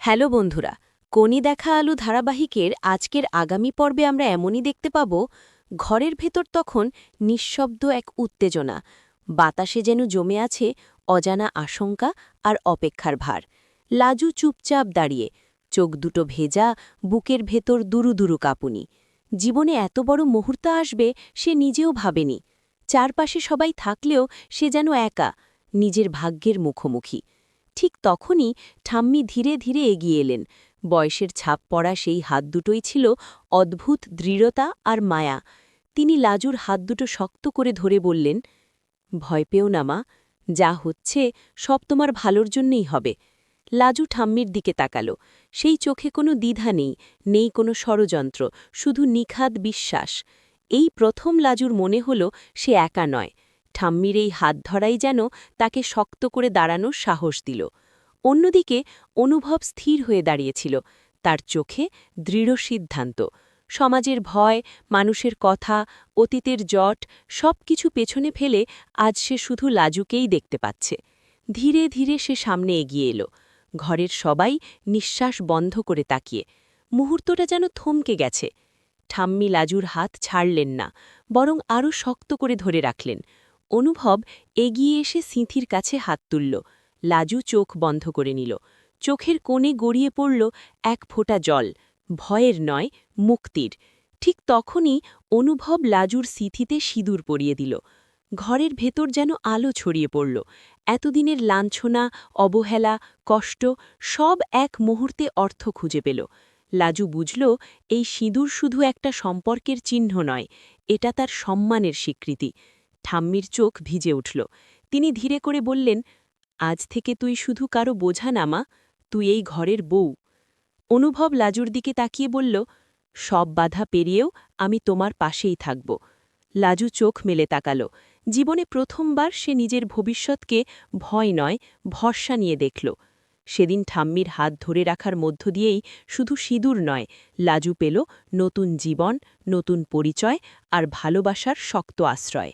Hello বন্ধুরা, কোনি দেখা আলু ধারাবাহিকের আজকের আগামী পর্বে আমরা এমনই দেখতে পাব, ঘরের ভেতর তখন নিঃশব্দ এক উত্তেজনা। বাতাসে যেন জমে আছে অজানা আশঙ্কা আর অপেক্ষার ভার। লাজু চুপচাপ দাঁড়িয়ে, চোখ দুটো ভেজা, বুকের ভেতর দুরু দুরু কাঁপুনি। জীবনে এত বড় মুহূর্ত আসবে সে নিজেও ভাবেনি। চারপাশে সবাই থাকলেও সে যেন একা, নিজের ভাগ্যের মুখোমুখি। ঠিক তখনই ঠাম্মি ধীরে ধীরে এগিয়ে এলেন। বয়সের ছাপ পড়া সেই হাত দুটোই ছিল অদ্ভুত দৃঢ়তা আর মায়া। তিনি লাজুর হাত দুটো শক্ত করে ধরে বললেন, ভয় পেও না মা, যা হচ্ছে সব তোমার ভালোর জন্যই হবে। লাজু ঠাম্মির দিকে তাকাল। সেই চোখে কোনো দ্বিধা নেই, নেই কোনো ষড়যন্ত্র, শুধু নিখাদ বিশ্বাস। এই প্রথম লাজুর মনে হল সে একা নয়। ঠাম্মির এই হাত ধরাই যেন তাকে শক্ত করে দাঁড়ানোর সাহস দিল। অন্যদিকে অনুভব স্থির হয়ে দাঁড়িয়েছিল, তার চোখে দৃঢ় সিদ্ধান্ত। সমাজের ভয়, মানুষের কথা, অতীতের জট সব কিছু পেছনে ফেলে আজ সে শুধু লাজুকেই দেখতে পাচ্ছে। ধীরে ধীরে সে সামনে এগিয়ে এলো, ঘরের সবাই নিঃশ্বাস বন্ধ করে তাকিয়ে। মুহূর্তটা যেন থমকে গেছে। ঠাম্মি লাজুর হাত ছাড়লেন না, বরং আরও শক্ত করে ধরে রাখলেন। অনুভব এগিয়ে এসে সিঁথির কাছে হাত তুলল। লাজু চোখ বন্ধ করে নিল। চোখের কোণে গড়িয়ে পড়ল এক ফোঁটা জল, ভয়ের নয়, মুক্তির। ঠিক তখনই অনুভব লাজুর সিঁথিতে সিঁদুর পরিয়ে দিল। ঘরের ভেতর যেন আলো ছড়িয়ে পড়ল। এতদিনের লাঞ্ছনা, অবহেলা, কষ্ট সব এক মুহূর্তে অর্থ খুঁজে পেল। লাজু বুঝল, এই সিঁদুর শুধু একটা সম্পর্কের চিহ্ন নয়, এটা তার সম্মানের স্বীকৃতি। ঠাম্মির চোখ ভিজে উঠল। তিনি ধীরে করে বললেন, আজ থেকে তুই শুধু কারো বোঝা না মা, তুই এই ঘরের বউ। অনুভব লাজুর দিকে তাকিয়ে বলল, সব বাধা পেরিয়েও আমি তোমার পাশেই থাকব। লাজু চোখ মেলে তাকাল। জীবনে প্রথমবার সে নিজের ভবিষ্যৎকে ভয় নয়, ভরসা নিয়ে দেখল। সেদিন ঠাম্মির হাত ধরে রাখার মধ্য দিয়েই শুধু সিঁদুর নয়, লাজু পেল নতুন জীবন, নতুন পরিচয় আর ভালোবাসার শক্ত আশ্রয়।